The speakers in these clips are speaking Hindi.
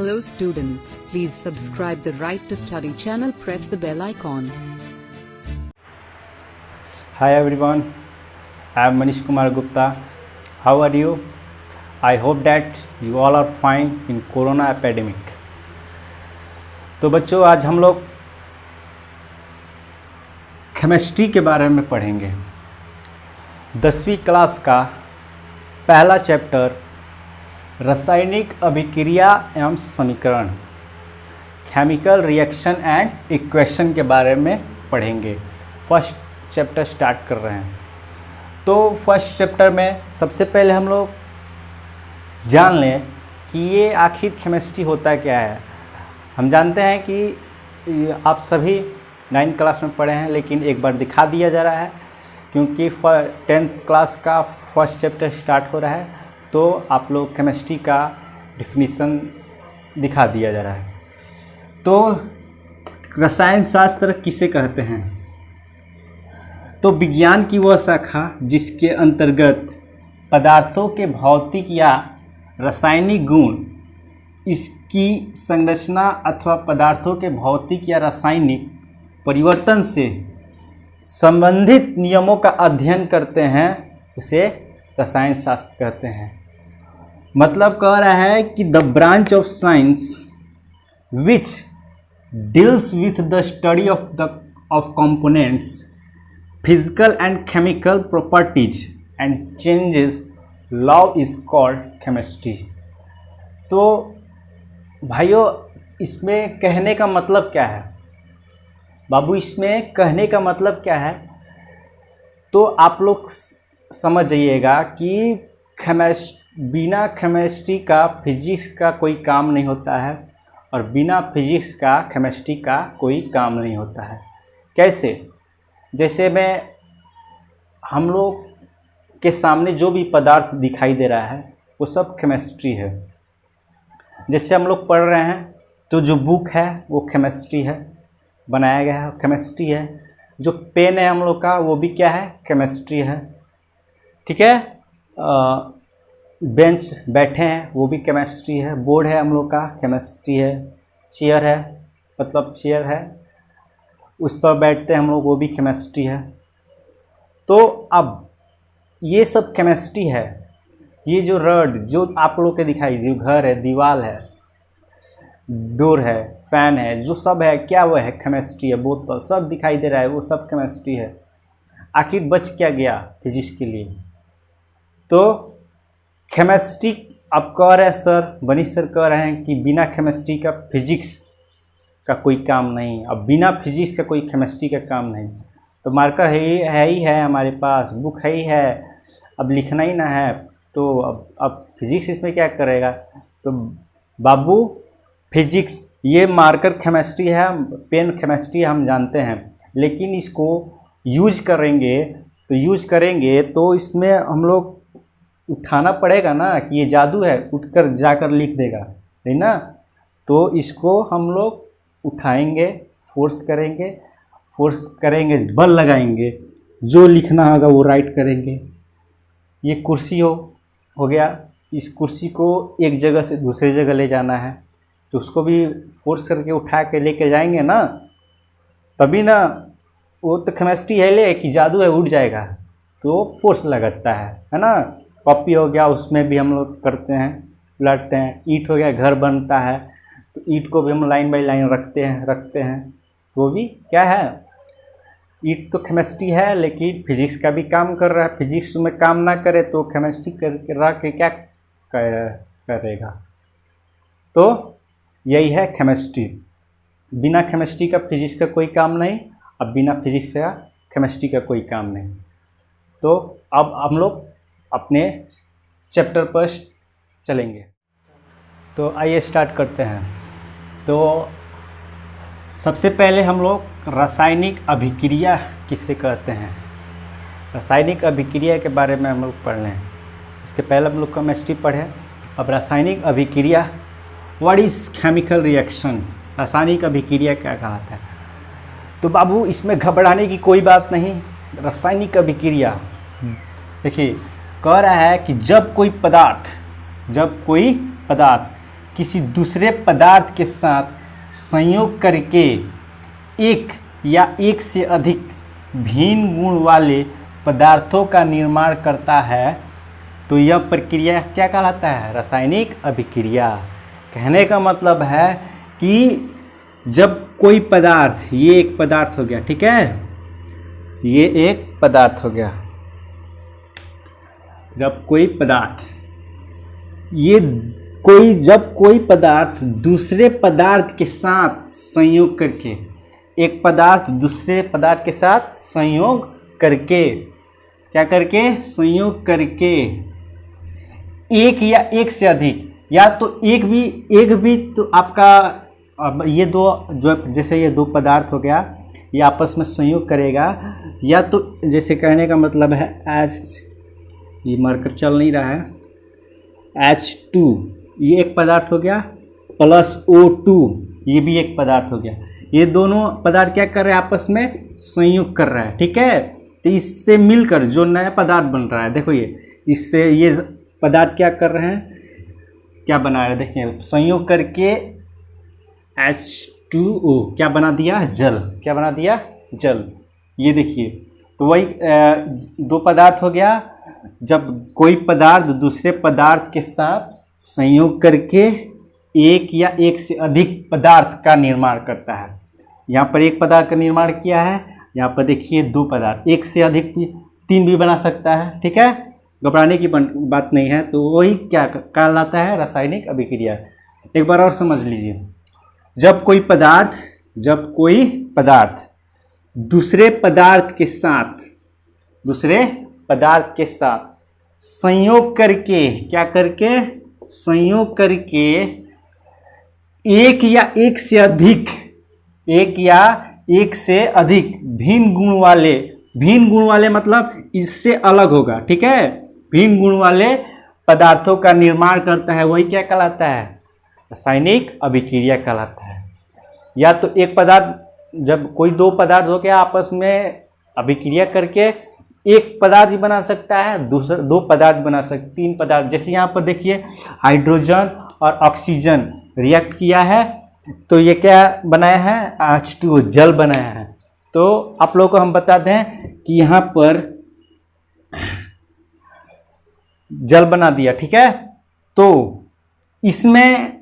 Hello students, please subscribe the Right to Study channel, press the bell icon. Hi everyone, I am Manish Kumar Gupta. How are you? I hope that you all are fine in Corona epidemic. तो बच्चों, आज हम लोग केमिस्ट्री के बारे में पढ़ेंगे। 10वीं क्लास का पहला चैप्टर रासायनिक अभिक्रिया एवं समीकरण, केमिकल रिएक्शन एंड इक्वेशन के बारे में पढ़ेंगे। फर्स्ट चैप्टर स्टार्ट कर रहे हैं। तो फर्स्ट चैप्टर में सबसे पहले हम लोग जान लें कि ये आखिर केमिस्ट्री होता क्या है। हम जानते हैं कि आप सभी 9th क्लास में पढ़े हैं, लेकिन एक बार दिखा दिया जा रहा है क्योंकि 10th क्लास का फर्स्ट चैप्टर स्टार्ट हो रहा है, तो आप लोग केमिस्ट्री का डिफिनीशन दिखा दिया जा रहा है। तो रसायन शास्त्र किसे कहते हैं? तो विज्ञान की वह शाखा जिसके अंतर्गत पदार्थों के भौतिक या रासायनिक गुण, इसकी संरचना अथवा पदार्थों के भौतिक या रासायनिक परिवर्तन से संबंधित नियमों का अध्ययन करते हैं, उसे रसायन शास्त्र कहते हैं। मतलब कह रहा है कि the branch of science which deals with the study of components, physical and chemical properties and changes law is called chemistry. तो भाइयों, इसमें कहने का मतलब क्या है? बाबू, इसमें कहने का मतलब क्या है? तो आप लोग समझ जाइएगा कि बिना केमिस्ट्री का फिजिक्स का कोई काम नहीं होता है, और बिना फिजिक्स का केमिस्ट्री का कोई काम नहीं होता है। कैसे? जैसे हम लोग के सामने जो भी पदार्थ दिखाई दे रहा है वो सब केमिस्ट्री है। जैसे हम लोग पढ़ रहे हैं तो जो बुक है वो केमिस्ट्री है, बनाया गया है, केमिस्ट्री है। जो पेन है हम लोग का वो भी क्या है? केमिस्ट्री है। ठीक है। बेंच बैठे हैं वो भी केमिस्ट्री है। बोर्ड है हम लोग का, केमिस्ट्री है। चेयर है, मतलब चेयर है, उस पर बैठते हैं हम लोग, वो भी केमिस्ट्री है। तो अब ये सब केमिस्ट्री है। ये जो रड जो आप लोग के दिखाई, जो घर है, दीवार है, डोर है, फैन है, जो सब है, क्या वो है? केमिस्ट्री है। बोतल सब दिखाई दे रहा है, वो सब केमिस्ट्री है। आखिर बच क्या गया फिजिक्स के लिए? तो केमिस्ट्री आप कह रहे हैं सर, मनीष सर कह रहे हैं कि बिना केमिस्ट्री का फिजिक्स का कोई काम नहीं, अब बिना फिजिक्स का कोई केमिस्ट्री का काम नहीं। तो मार्कर है हमारे पास, बुक है ही है, अब लिखना ही ना है, तो अब फिजिक्स इसमें क्या करेगा? तो बाबू, फिजिक्स ये मार्कर केमिस्ट्री है, पेन केमिस्ट्री हम जानते हैं, लेकिन इसको यूज करेंगे तो इसमें हम लोग उठाना पड़ेगा ना कि ये जादू है, उठकर जाकर लिख देगा, है ना? तो इसको हम लोग उठाएंगे, फोर्स करेंगे, बल लगाएंगे, जो लिखना होगा वो राइट करेंगे। ये कुर्सी हो गया, इस कुर्सी को एक जगह से दूसरी जगह ले जाना है, तो उसको भी फोर्स करके उठा के लेके जाएंगे ना, तभी ना। वो तो केमिस्ट्री है ले कि जादू है, उठ जाएगा, तो फोर्स लगाता है ना? कॉपी हो गया, उसमें भी हम लोग करते हैं, उलटते हैं। ईंट हो गया, घर बनता है, तो ईंट को भी हम लाइन बाई लाइन रखते हैं, तो वो भी क्या है? ईंट तो केमिस्ट्री है, लेकिन फिजिक्स का भी काम कर रहा है। फिजिक्स में काम ना करे तो केमिस्ट्री करके रह के क्या करेगा? तो यही है केमिस्ट्री। बिना केमिस्ट्री का फिजिक्स का कोई काम नहीं, अब बिना फिजिक्स का केमिस्ट्री का कोई काम नहीं। तो अब हम लोग अपने चैप्टर पर चलेंगे। तो आइए स्टार्ट करते हैं। तो सबसे पहले हम लोग रासायनिक अभिक्रिया किससे कहते हैं, रासायनिक अभिक्रिया के बारे में हम लोग पढ़ लें। इसके पहले हम लोग केमिस्ट्री पढ़े, अब रासायनिक अभिक्रिया, व्हाट इज़ केमिकल रिएक्शन, रासायनिक अभिक्रिया क्या कहता है? तो बाबू, इसमें घबराने की कोई बात नहीं। रासायनिक अभिक्रिया देखिए, कह रहा है कि जब कोई पदार्थ किसी दूसरे पदार्थ के साथ संयोग करके एक या एक से अधिक भिन्न गुण वाले पदार्थों का निर्माण करता है तो यह प्रक्रिया क्या कहलाता है? रासायनिक अभिक्रिया। कहने का मतलब है कि जब कोई पदार्थ, ये एक पदार्थ हो गया, ठीक है, ये एक पदार्थ हो गया, जब कोई पदार्थ, जब कोई पदार्थ दूसरे पदार्थ के साथ संयोग करके, एक पदार्थ दूसरे पदार्थ के साथ संयोग करके, क्या करके? संयोग करके एक या एक से अधिक, या तो एक भी तो आपका, अब ये दो, जो जैसे ये दो पदार्थ हो गया, ये आपस में संयोग करेगा, या तो जैसे कहने का मतलब है ये मार्कर चल नहीं रहा है, H2 ये एक पदार्थ हो गया, प्लस O2 ये भी एक पदार्थ हो गया। ये दोनों पदार्थ क्या कर रहे हैं? आपस में संयोग कर रहा है, ठीक है। तो इससे मिलकर जो नया पदार्थ बन रहा है, देखो इससे ये पदार्थ क्या कर रहे हैं? क्या बना रहे हैं? देखिए, संयोग करके H2O क्या बना दिया? जल। क्या बना दिया? जल। ये देखिए, तो वही दो पदार्थ हो गया। जब कोई पदार्थ दूसरे पदार्थ के साथ संयोग करके एक या एक से अधिक पदार्थ का निर्माण करता है। यहाँ पर एक पदार्थ का निर्माण किया है, यहाँ पर देखिए दो पदार्थ, एक से अधिक भी, तीन भी बना सकता है, ठीक है, घबराने की बात नहीं है। तो वही क्या कहलाता है? रासायनिक अभिक्रिया। एक बार और समझ लीजिए, जब कोई पदार्थ दूसरे पदार्थ के साथ संयोग करके, क्या करके? संयोग करके एक या एक से अधिक भिन्न गुण वाले मतलब इससे अलग होगा, ठीक है, भिन्न गुण वाले पदार्थों का निर्माण करता है। वही क्या कहलाता है? रासायनिक अभिक्रिया कहलाता है। या तो एक पदार्थ, जब कोई दो पदार्थ हो गया आपस में अभिक्रिया करके एक पदार्थ भी बना सकता है, दूसरा दो पदार्थ बना सकते, तीन पदार्थ। जैसे यहाँ पर देखिए हाइड्रोजन और ऑक्सीजन रिएक्ट किया है, तो ये क्या बनाया है? H2O जल बनाया है। तो आप लोगों को हम बता दें कि यहाँ पर जल बना दिया, ठीक है। तो इसमें,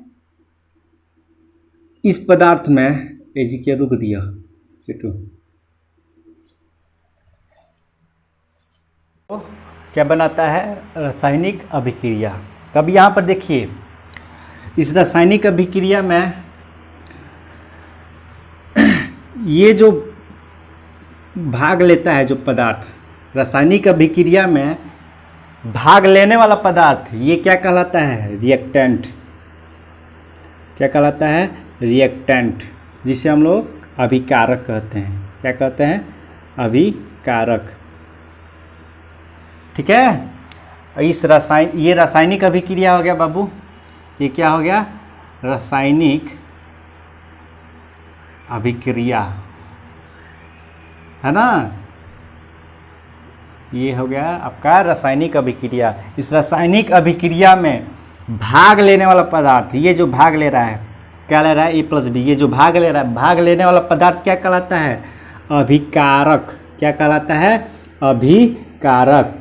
इस पदार्थ में एजी क्या रुक दिया सिटू, तो क्या बनाता है? रासायनिक अभिक्रिया। तब यहाँ पर देखिए, इस रासायनिक अभिक्रिया में ये जो भाग लेता है, जो पदार्थ रासायनिक अभिक्रिया में भाग लेने वाला पदार्थ, ये क्या कहलाता है? रिएक्टेंट। क्या कहलाता है? रिएक्टेंट, जिसे हम लोग अभिकारक कहते हैं। क्या कहते हैं? अभिकारक, ठीक है। ये रासायनिक अभिक्रिया हो गया बाबू। ये क्या हो गया? रासायनिक अभिक्रिया, है ना। ये हो गया आपका रासायनिक अभिक्रिया। इस रासायनिक अभिक्रिया में भाग लेने वाला पदार्थ, ये जो भाग ले रहा है, क्या ले रहा है? A+B। ये जो भाग ले रहा है, भाग लेने वाला पदार्थ क्या कहलाता है? अभिकारक। क्या कहलाता है? अभिकारक।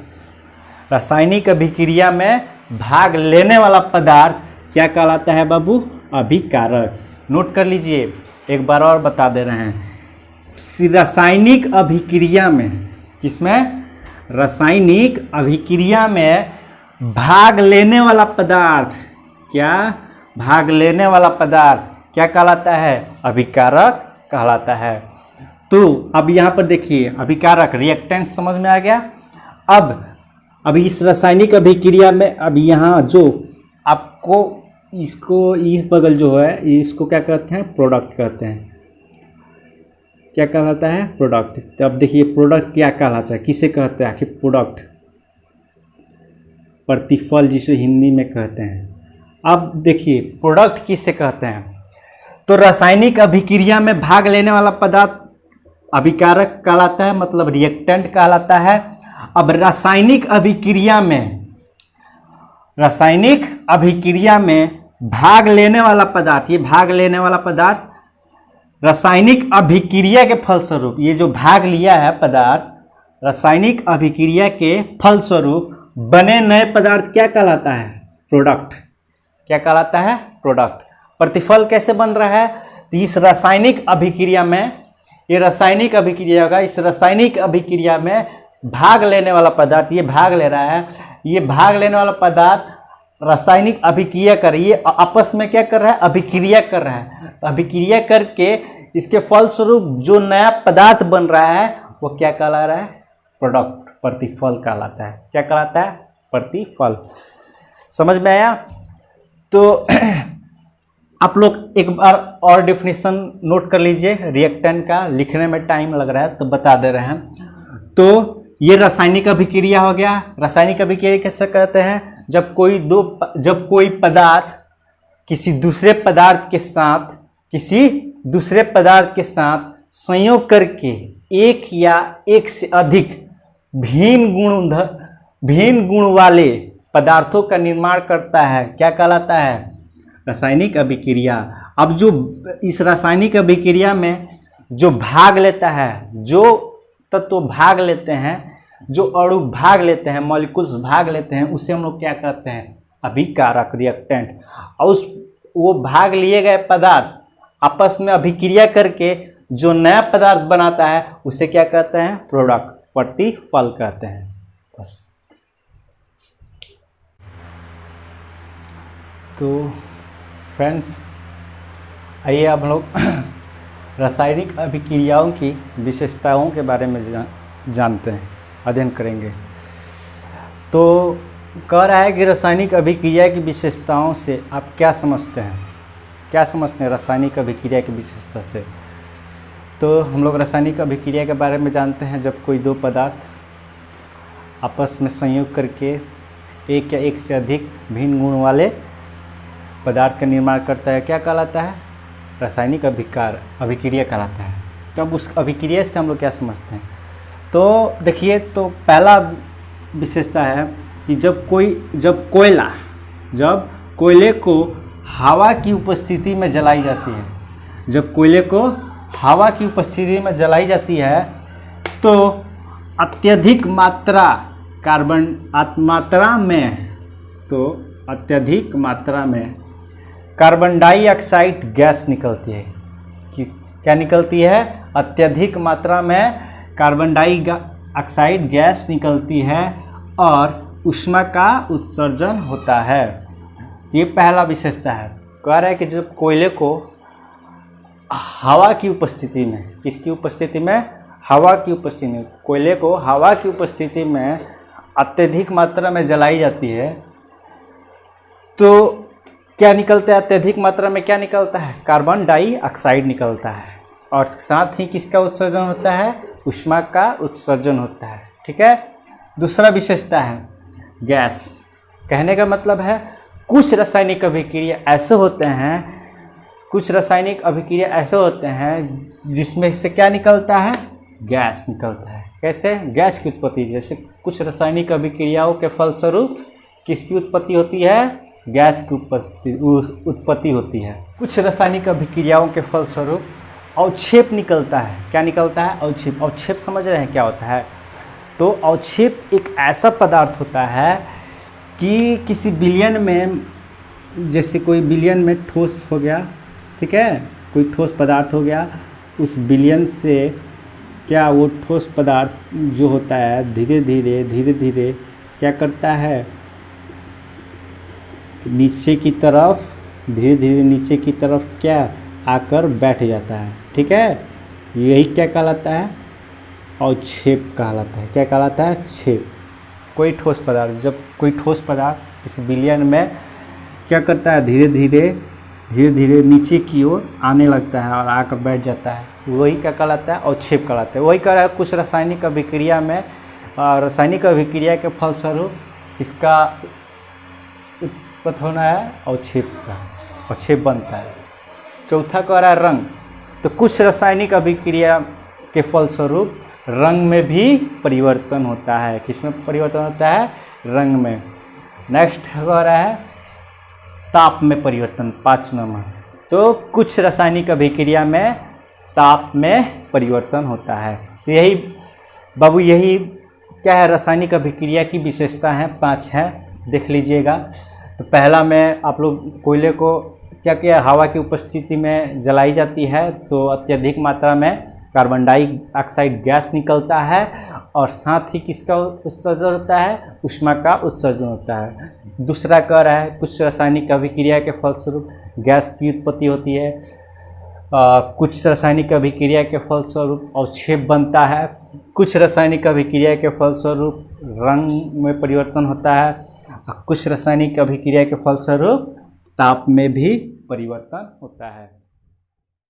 रासायनिक अभिक्रिया में भाग लेने वाला पदार्थ क्या कहलाता है बाबू? अभिकारक। नोट कर लीजिए, एक बार और बता दे रहे हैं। रासायनिक अभिक्रिया में, किसमें? रासायनिक अभिक्रिया में भाग लेने वाला पदार्थ, क्या? भाग लेने वाला पदार्थ क्या कहलाता है? अभिकारक कहलाता है। तो अब यहाँ पर देखिए, अभिकारक, रिएक्टेंट समझ में आ गया। अब इस रासायनिक अभिक्रिया में, अब यहाँ जो आपको इसको, इस बगल जो है, इसको क्या कहते हैं? प्रोडक्ट कहते हैं। क्या कहलाता है? प्रोडक्ट। तो अब देखिए, प्रोडक्ट क्या कहलाता है? किसे कहते हैं आखिर प्रोडक्ट? प्रतिफल, जिसे हिंदी में कहते हैं। अब देखिए, प्रोडक्ट किसे कहते हैं? तो रासायनिक अभिक्रिया में भाग लेने वाला पदार्थ अभिकारक कहलाता है, मतलब रिएक्टेंट कहलाता है। अब रासायनिक अभिक्रिया में भाग लेने वाला पदार्थ, ये भाग लेने वाला पदार्थ रासायनिक अभिक्रिया के फलस्वरूप, ये जो भाग लिया है पदार्थ रासायनिक अभिक्रिया के फलस्वरूप बने नए पदार्थ क्या कहलाता है? प्रोडक्ट। क्या कहलाता है? प्रोडक्ट। प्रतिफल कैसे बन रहा है? तो इस रासायनिक अभिक्रिया में, ये रासायनिक अभिक्रिया होगा, इस रासायनिक अभिक्रिया में भाग लेने वाला पदार्थ, ये भाग ले रहा है, ये भाग लेने वाला पदार्थ रासायनिक अभिक्रिया कर रही है, आपस में क्या कर रहा है? अभिक्रिया कर रहा है। तो अभिक्रिया करके इसके फलस्वरूप जो नया पदार्थ बन रहा है वो क्या कहला रहा है? प्रोडक्ट, प्रतिफल कहलाता है। क्या कहलाता है? प्रतिफल। समझ में आया? तो आप लोग एक बार और डेफिनेशन नोट कर लीजिए रिएक्टेंट का, लिखने में टाइम लग रहा है तो बता दे रहे हैं। तो ये रासायनिक अभिक्रिया हो गया। रासायनिक अभिक्रिया कैसे कहते हैं? जब कोई पदार्थ किसी दूसरे पदार्थ के साथ संयोग करके एक या एक से अधिक भिन्न गुण वाले पदार्थों का निर्माण करता है। क्या कहलाता है? रासायनिक अभिक्रिया। अब जो इस रासायनिक अभिक्रिया में जो भाग लेता है, जो तत्व भाग लेते हैं, जो अणु भाग लेते हैं, मॉलिक्यूल्स भाग लेते हैं, उसे हम लोग क्या कहते हैं? अभिकारक, रिएक्टेंट। और वो भाग लिए गए पदार्थ आपस में अभिक्रिया करके जो नया पदार्थ बनाता है उसे क्या कहते हैं? प्रोडक्ट, प्रतिफल कहते हैं। बस। तो फ्रेंड्स, आइए अब हम लोग रासायनिक अभिक्रियाओं की विशेषताओं के बारे में जानते हैं, अध्ययन करेंगे। तो कह रहा है कि रासायनिक अभिक्रिया की विशेषताओं से आप क्या समझते हैं? क्या समझते हैं रासायनिक अभिक्रिया की विशेषता से? तो हम लोग रासायनिक अभिक्रिया के बारे में जानते हैं, जब कोई दो पदार्थ आपस में संयोग करके एक या एक से अधिक भिन्न गुण वाले पदार्थ का निर्माण करता है, क्या कहलाता है? रासायनिक अभिक्रिया कहलाता है। तो अब उस अभिक्रिया से हम लोग क्या समझते हैं? तो देखिए, तो पहला विशेषता है कि जब कोयले को हवा की उपस्थिति में जलाई जाती है, जब कोयले को हवा की उपस्थिति में जलाई जाती है तो अत्यधिक मात्रा में कार्बन डाइऑक्साइड गैस निकलती है। कि क्या निकलती है? अत्यधिक मात्रा में कार्बन डाइऑक्साइड गैस निकलती है और ऊष्मा का उत्सर्जन होता है। ये पहला विशेषता है। कह रहा है कि जब कोयले को हवा की उपस्थिति में, किसकी उपस्थिति में? हवा की उपस्थिति में, कोयले को हवा की उपस्थिति में अत्यधिक मात्रा में जलाई जाती है तो क्या निकलता है? अत्यधिक मात्रा में क्या निकलता है? कार्बन डाइऑक्साइड निकलता है और साथ ही किसका उत्सर्जन होता है? ऊष्मा का उत्सर्जन होता है। ठीक है। दूसरा विशेषता है गैस। कहने का मतलब है कुछ रासायनिक अभिक्रिया ऐसे होते हैं जिसमें से क्या निकलता है? गैस निकलता है। कैसे? गैस की उत्पत्ति। जैसे कुछ रासायनिक अभिक्रियाओं के फलस्वरूप किसकी उत्पत्ति होती है? गैस की उत्पत्ति होती है। कुछ रासायनिक अभिक्रियाओं के फलस्वरूप अवक्षेप निकलता है। क्या निकलता है? अवक्षेप। अवक्षेप समझ रहे हैं क्या होता है? तो अवक्षेप एक ऐसा पदार्थ होता है कि किसी विलयन में, जैसे कोई विलयन में ठोस हो गया, ठीक है, कोई ठोस पदार्थ हो गया, उस विलयन से क्या वो ठोस पदार्थ जो होता है धीरे धीरे क्या करता है? नीचे की तरफ, धीरे धीरे नीचे की तरफ क्या आकर बैठ जाता है। ठीक है। यही क्या कहलाता है? अवक्षेप कहलाता है। क्या कहलाता है? छेप। कोई ठोस पदार्थ, जब कोई ठोस पदार्थ किसी विलयन में क्या करता है? धीरे धीरे नीचे की ओर आने लगता है और आकर बैठ जाता है, वही क्या कहलाता है? अवक्षेप कहलाता है। वही कह रहा है कुछ रासायनिक अभिक्रिया में, रासायनिक अभिक्रिया के फलस्वरूप इसका उत्पत्ति होना है अवक्षेप का, अवक्षेप बनता है। चौथा कह रहा है रंग। तो कुछ रासायनिक अभिक्रिया के फलस्वरूप रंग में भी परिवर्तन होता है। किसमें परिवर्तन होता है? रंग में। नेक्स्ट कह रहा है ताप में परिवर्तन 5 नंबर। तो कुछ रासायनिक अभिक्रिया में ताप में परिवर्तन होता है। तो यही बाबू, यही क्या है रासायनिक अभिक्रिया की विशेषता है, 5 है, देख लीजिएगा। तो पहला में आप लोग कोयले को क्या क्या हवा की उपस्थिति में जलाई जाती है तो अत्यधिक मात्रा में कार्बन डाइऑक्साइड गैस निकलता है और साथ ही किसका उत्सर्जन होता है, ऊष्मा का उत्सर्जन होता है। दूसरा कह रहा है कुछ रासायनिक अभिक्रिया के फलस्वरूप गैस की उत्पत्ति होती है, कुछ रासायनिक अभिक्रिया के फलस्वरूप अवक्षेप बनता है, कुछ रासायनिक अभिक्रिया के फलस्वरूप रंग में परिवर्तन होता है, कुछ रासायनिक अभिक्रिया के फलस्वरूप ताप में भी परिवर्तन होता है।